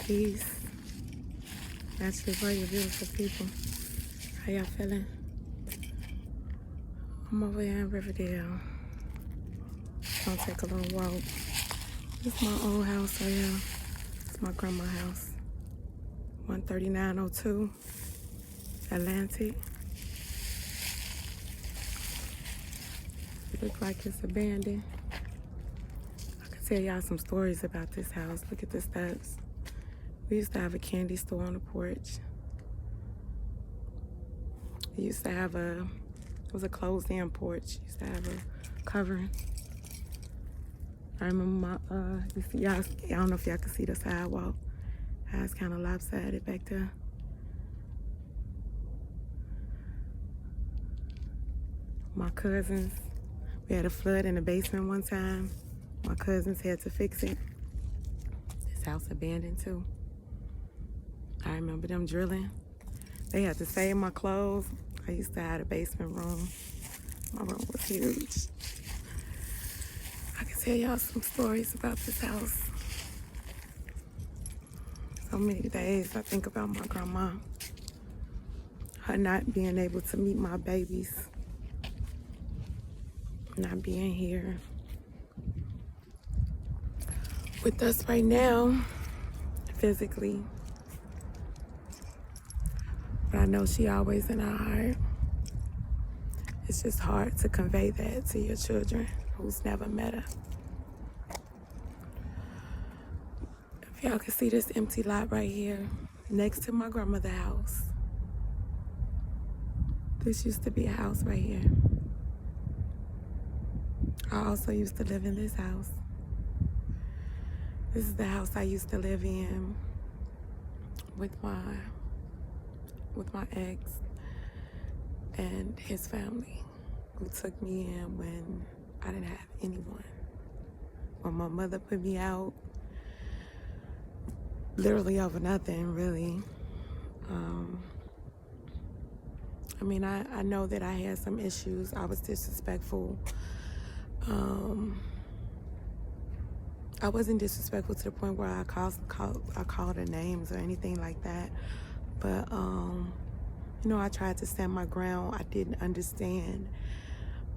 Peace. Naturally for you beautiful people. How y'all feeling? I'm over here in Riverdale. Gonna take a little walk. This is my old house right here. It's my grandma's house. 13902 Atlantic. It looks like it's abandoned. I can tell y'all some stories about this house. Look at the steps. We used to have a candy store on the porch. We used to have it was a closed-in porch. Used to have a covering. I remember you see y'all, I don't know if y'all can see the sidewalk. How it's kind of lopsided back there. My cousins, we had a flood in the basement one time. My cousins had to fix it. This house abandoned too. I remember them drilling. They had to save my clothes. I used to have a basement room. My room was huge. I can tell y'all some stories about this house. So many days I think about my grandma. Her not being able to meet my babies. Not being here with us right now, physically. But I know she always in our heart. It's just hard to convey that to your children who's never met her. If y'all can see this empty lot right here, next to my grandmother's house. This used to be a house right here. I also used to live in this house. This is the house I used to live in with my ex and his family, who took me in when I didn't have anyone. When my mother put me out, literally over nothing, really. I mean, I know that I had some issues. I was disrespectful. I wasn't disrespectful to the point where I called her names or anything like that. But, you know, I tried to stand my ground. I didn't understand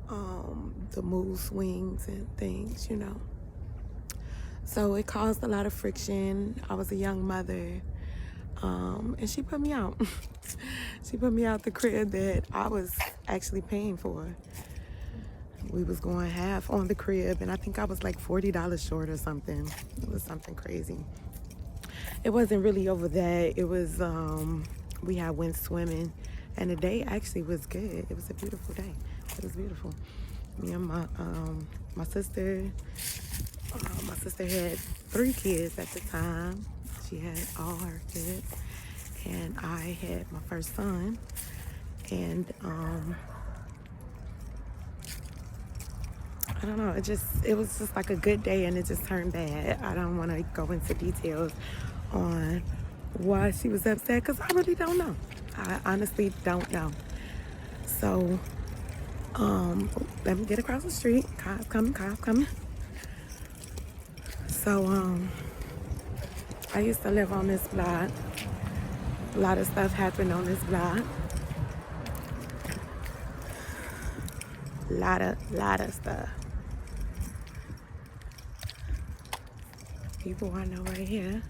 the mood swings and things, you know. So it caused a lot of friction. I was a young mother, and she put me out. She put me out the crib that I was actually paying for. We was going half on the crib, and I think I was like $40 short or something. It was something crazy. It wasn't really over that. It was, we went swimming, and the day actually was good. It was a beautiful day. It was beautiful. Me and my sister had 3 kids at the time. She had all her kids, and I had my first son. And I don't know, it was just like a good day, and it just turned bad. I don't want to go into details on why she was upset, because I really don't know. I honestly don't know. So, let me get across the street. Cars coming. So, I used to live on this block. A lot of stuff happened on this block. Lot of stuff. People I know right here.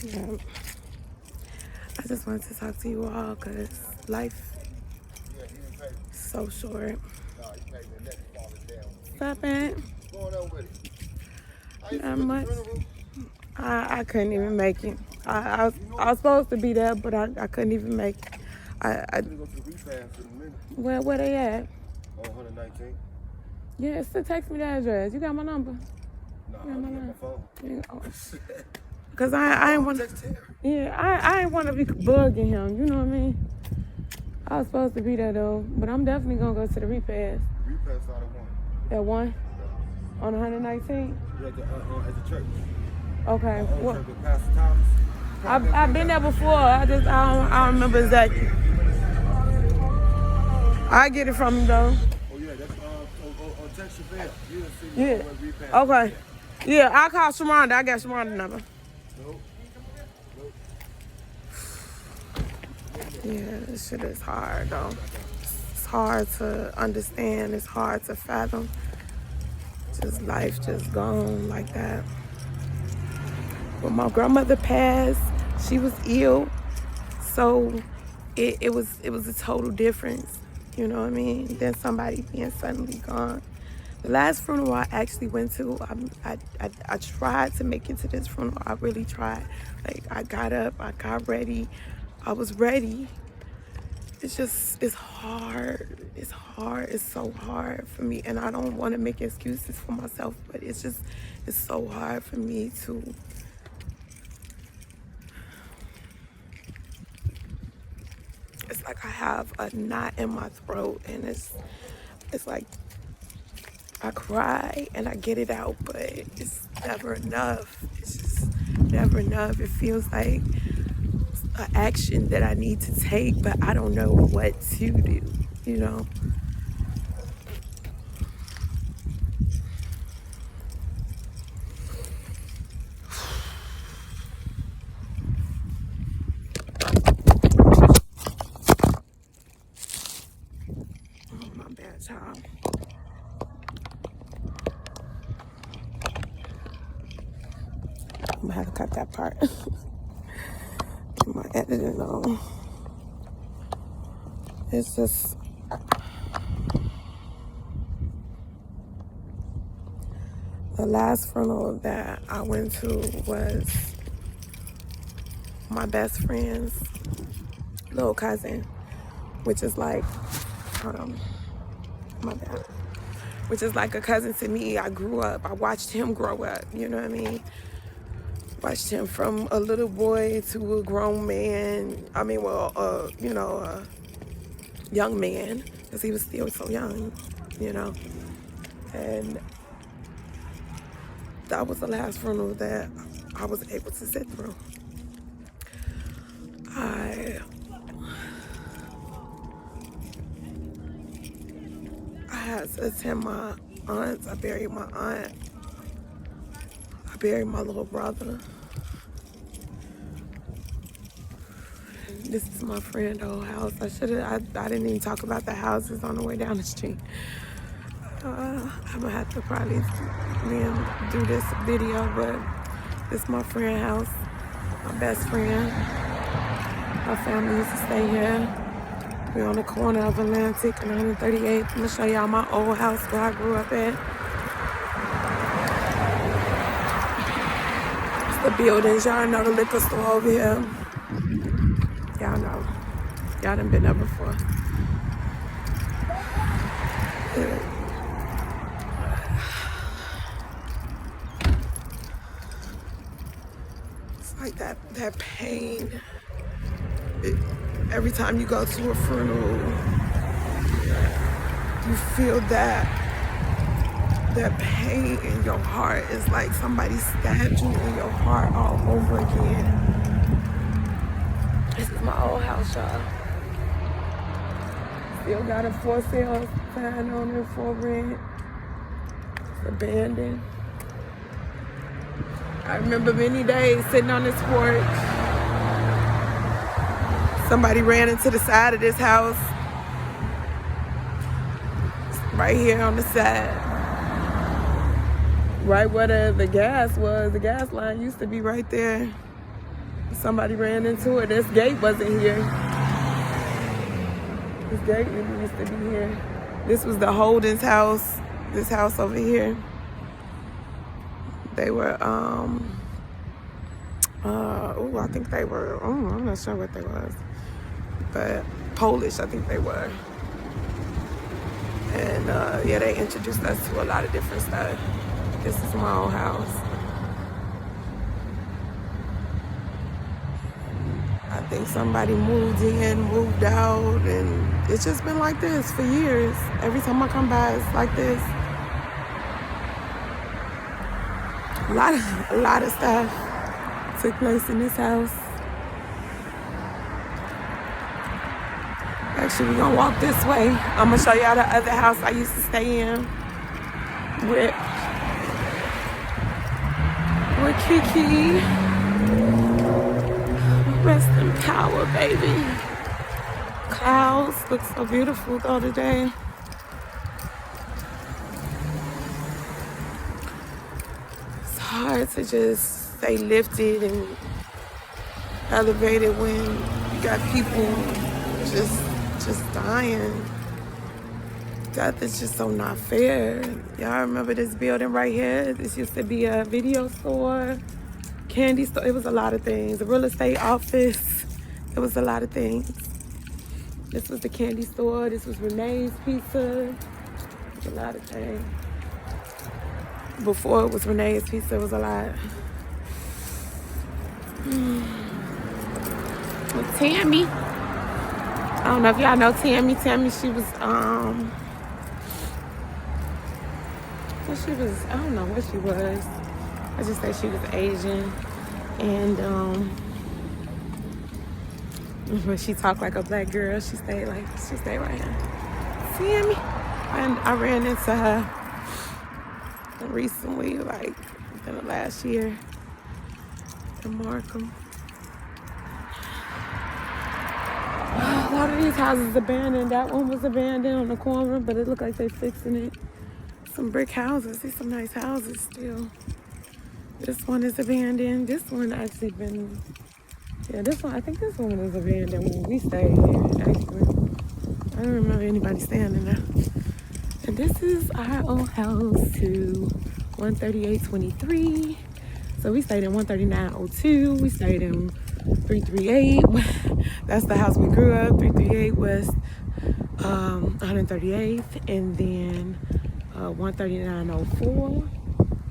Yeah. I just wanted to talk to you all because life is so short. Stop it. Not much. I couldn't even make it. I was supposed to be there, but I couldn't even make it. Where they at? Oh, 119. Yeah, so text me the address. You got my number? No, I don't have my phone. Yeah, oh. Cause I ain't want to. Yeah, I ain't want to be bugging him. You know what I mean? I was supposed to be there though, but I'm definitely gonna go to the repass. Repass out at 1. At 1? On 119? Yeah, at the church. Okay. Church with Pastor Thomas. I've been there before. I don't remember exactly. I get it from him though. Oh yeah, that's Chevelle. You didn't see me Yeah. on the way we passed. Okay. Yeah, I'll call Sharonda. I got Sharonda's number. Nope. Yeah, this shit is hard though. It's hard to understand. It's hard to fathom. Just life just gone like that. When my grandmother passed, she was ill, so it was a total difference. You know what I mean? Than somebody being suddenly gone. The last funeral I actually went to, I tried to make it to this funeral. I really tried. Like, I got up, I got ready, I was ready. It's hard. It's hard. It's so hard for me. And I don't want to make excuses for myself, but it's so hard for me to. It's like I have a knot in my throat, and it's like I cry and I get it out, but it's never enough. It's just never enough. It feels like an action that I need to take, but I don't know what to do, you know? Oh, my bad, child. I'm gonna have to cut that part. Get my editing on. It's just, the last funeral that I went to was my best friend's little cousin, which is like, my bad, which is like a cousin to me. I grew up, I watched him grow up, you know what I mean? Watched him from a little boy to a grown man. I mean, well, you know, a young man, because he was still so young, you know? And that was the last funeral that I was able to sit through. I had to attend my aunt's. I buried my aunt. I buried my little brother. This is my friend's old house. I didn't even talk about the houses on the way down the street. I'm gonna have to probably do this video, but this is my friend's house, my best friend. Our family used to stay here. We're on the corner of Atlantic and 138th. I'm gonna show y'all my old house where I grew up at. It's the buildings. Y'all know the liquor store over here. Y'all know. Y'all done been there before. It's like that pain. Every time you go to a funeral, you feel that pain in your heart. It's like somebody stabbed you in your heart all over again. This is my old house, y'all. Still got a for sale sign on it for rent. It's abandoned. I remember many days sitting on this porch. Somebody ran into the side of this house. Right here on the side. Right where the gas was. The gas line used to be right there. Somebody ran into it. This gate wasn't here. This gate used to be here. This was the Holden's house. This house over here. They were, I think they were, I'm not sure what they was. But Polish, I think they were. And yeah, they introduced us to a lot of different stuff. This is my old house. I think somebody moved in, moved out, and it's just been like this for years. Every time I come by, it's like this. A lot of stuff took place in this house. Actually, we're gonna walk this way. I'm gonna show y'all the other house I used to stay in. with Kiki. Rest in power, baby. Clouds look so beautiful the other day. It's hard to just stay lifted and elevated when you got people just dying. Death is just so not fair. Y'all remember this building right here? This used to be a video store, candy store. It was a lot of things. A real estate office. It was a lot of things. This was the candy store. This was Renee's Pizza. It was a lot of things. Before it was Renee's Pizza, it was a lot. With Tammy. I don't know if y'all know Tammy. Tammy, she was, I don't know what she was. I just say she was Asian. And, when she talked like a black girl, she stayed right here. Tammy. And I ran into her recently, like within the last year in Markham. A lot of these houses abandoned. That one was abandoned on the corner, but it looked like they fixing it. Some brick houses. These some nice houses still. This one is abandoned. This one actually been, yeah, this one, I think this one was abandoned when we stayed here, actually. I don't remember anybody staying in there. And this is our old house to 13823. So we stayed in 13902. We stayed in 338. That's the house we grew up. 338 West 138th. And then 13904.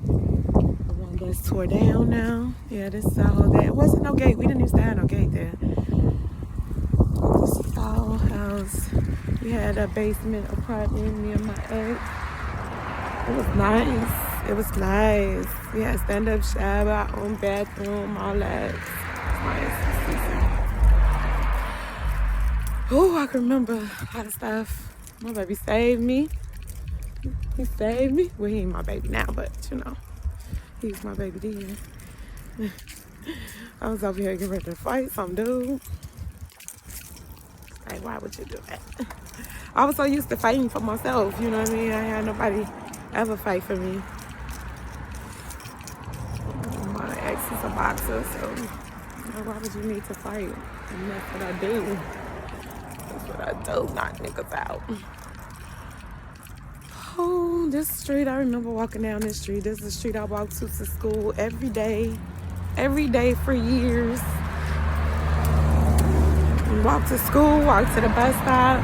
The one that's tore down now. Yeah, this is our whole day. It wasn't no gate. We didn't even have no gate there. This is our old house. We had a basement apartment, me and my ex. It was nice. It was nice. We had stand-up shower, our own bathroom, all that. Nice. Oh, I can remember a lot of stuff. My baby saved me. He saved me. Well, he ain't my baby now, but you know, he was my baby then. I was over here getting ready to fight some dude. Like, why would you do that? I was so used to fighting for myself, you know what I mean? I had nobody ever fight for me. My ex is a boxer, so you know, why would you need to fight? And that's what I do. That's what I do, knock niggas out. Oh, this street, I remember walking down this street. This is the street I walked to school every day for years. Walk to school, walk to the bus stop.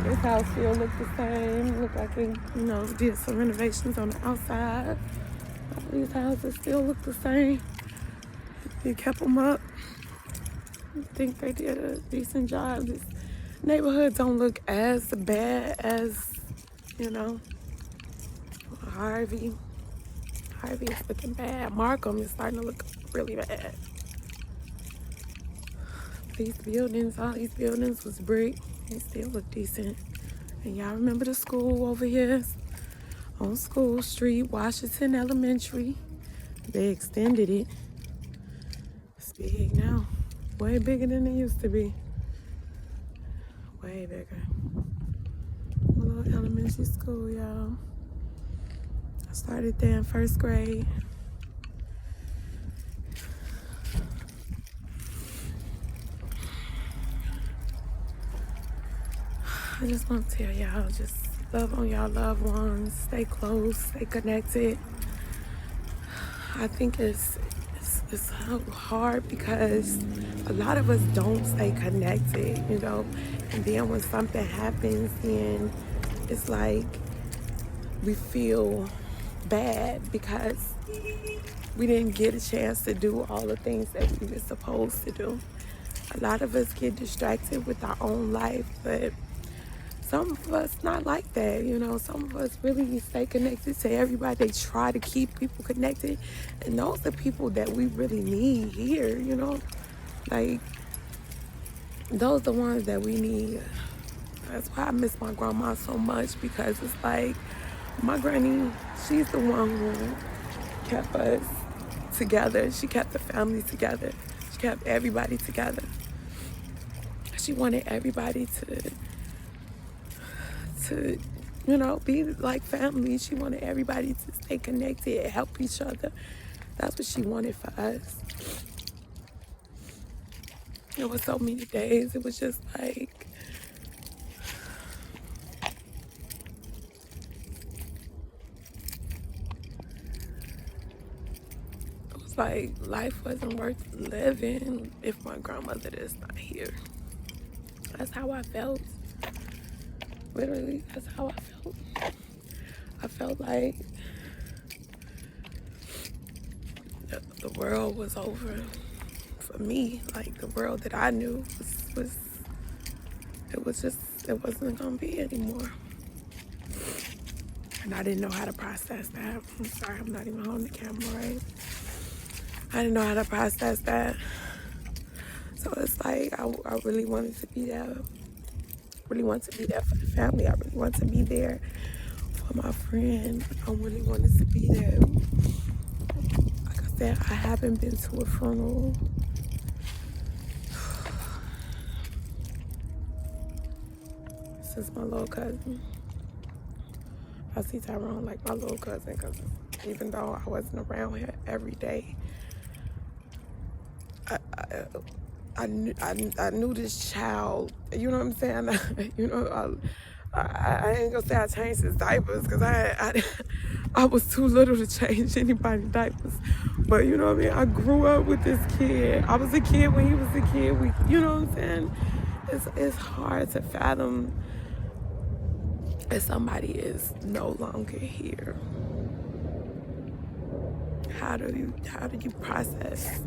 This house still look the same. Look like it, you know, did some renovations on the outside. All these houses still look the same. They kept them up. I think they did a decent job. This neighborhood don't look as bad as, you know, Harvey. Harvey is looking bad. Markham is starting to look really bad. These buildings, all these buildings was brick. They still look decent. And y'all remember the school over here on School Street, Washington Elementary. They extended it. It's big now. Way bigger than it used to be. Way bigger. My little elementary school, y'all. I started there in first grade. I just want to tell y'all, just love on y'all loved ones, stay close, stay connected. I think it's hard because a lot of us don't stay connected, you know, and then when something happens, then it's like we feel bad because we didn't get a chance to do all the things that we were supposed to do. A lot of us get distracted with our own life, but some of us not like that, you know. Some of us really stay connected to everybody. They try to keep people connected, and those are people that we really need here, you know. Like, those are the ones that we need That's why I miss my grandma so much, because it's like my granny, she's the one who kept us together. She kept the family together. She kept everybody together. She wanted everybody to be like family. She wanted everybody to stay connected, help each other. That's what she wanted for us. There was so many days. It was just like, it was like life wasn't worth living if my grandmother is not here. That's how I felt. Literally, that's how I felt. I felt like the world was over for me. Like, the world that I knew was it wasn't gonna be anymore. And I didn't know how to process that. I'm sorry, I'm not even holding the camera right. I didn't know how to process that. So it's like, I really wanted to be there. Really want to be there for the family. I really want to be there for my friend. I really wanted to be there. Like I said, I haven't been to a funeral since my little cousin. I see Tyrone like my little cousin, because even though I wasn't around here every day, I knew this child. You know what I'm saying? I ain't gonna say I changed his diapers, because I was too little to change anybody's diapers. But you know what I mean? I grew up with this kid. I was a kid when he was a kid. You know what I'm saying? It's hard to fathom if somebody is no longer here. How do you process?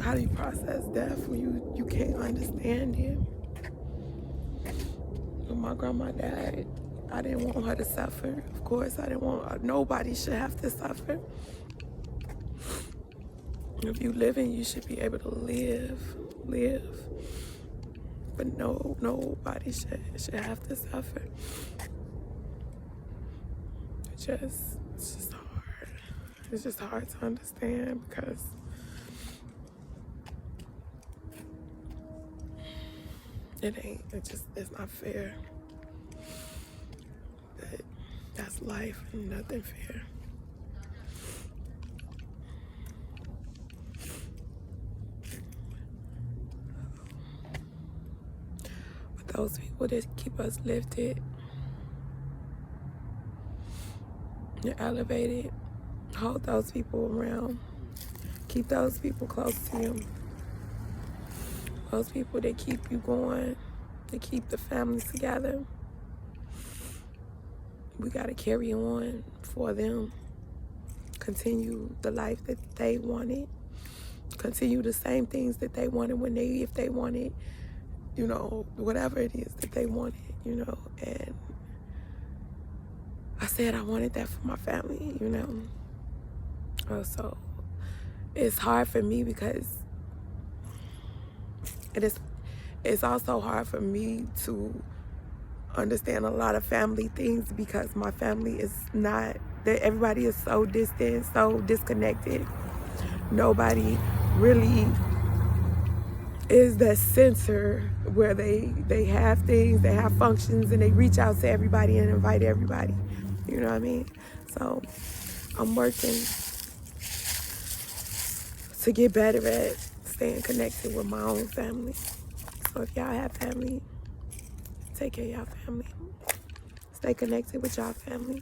How do you process death when you can't understand it? When my grandma died, I didn't want her to suffer. Of course, I didn't want nobody should have to suffer. If you living, you should be able to live. But nobody should have to suffer. It's just hard. It's just hard to understand, because it's not fair. But that's life, and nothing fair. But those people that keep us lifted and elevated, hold those people around. Keep those people close to you. Those people that keep you going, that keep the families together. We gotta carry on for them. Continue the life that they wanted. Continue the same things that they wanted if they wanted, whatever it is that they wanted, And I said I wanted that for my family, So it's hard for me, because it's also hard for me to understand a lot of family things, because my family is not, that everybody is so distant, so disconnected. Nobody really is that center where they have things, they have functions, and they reach out to everybody and invite everybody. You know what I mean? So I'm working to get better at staying connected with my own family. So if y'all have family, take care of y'all family. Stay connected with y'all family.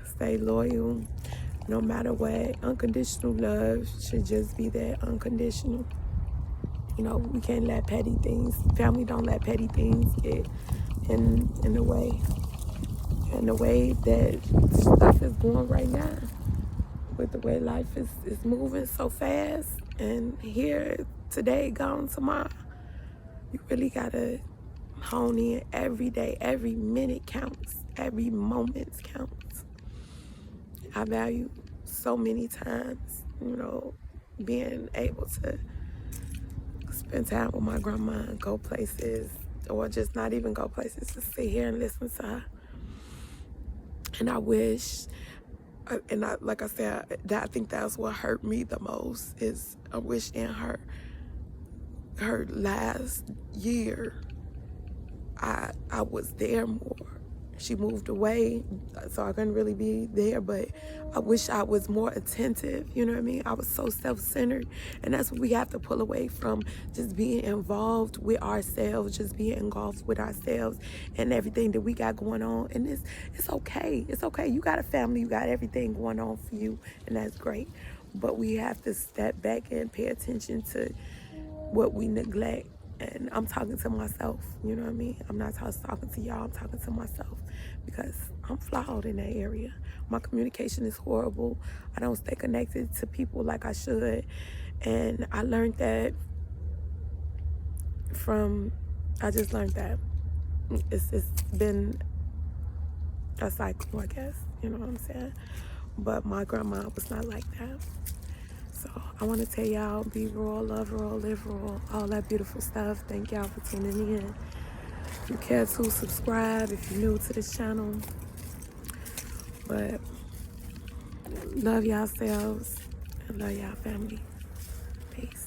Stay loyal, no matter what. Unconditional love should just be that, unconditional. We can't let petty things, family don't let petty things get in the way. And the way that stuff is going right now, with the way life is moving so fast, and here today, gone tomorrow, you really gotta hone in every day. Every minute counts. Every moment counts. I value so many times, being able to spend time with my grandma and go places, or just not even go places, just sit here and listen to her. And I wish, like I said, I think that's what hurt me the most, is I wish in her last year, I was there more. She moved away, so I couldn't really be there, but I wish I was more attentive, you know what I mean? I was so self-centered, and that's what we have to pull away from, just being involved with ourselves, just being engulfed with ourselves and everything that we got going on. And it's okay. It's okay. You got a family, you got everything going on for you, and that's great. But we have to step back and pay attention to what we neglect. And I'm talking to myself, you know what I mean? I'm not talking to y'all, I'm talking to myself, because I'm flawed in that area. My communication is horrible. I don't stay connected to people like I should. And I learned that I just learned that. It's been a cycle, I guess, you know what I'm saying? But my grandma was not like that. So I want to tell y'all, be raw, love raw, live raw, all that beautiful stuff. Thank y'all for tuning in. If you care to subscribe, if you're new to this channel. But love yourselves and love y'all family. Peace.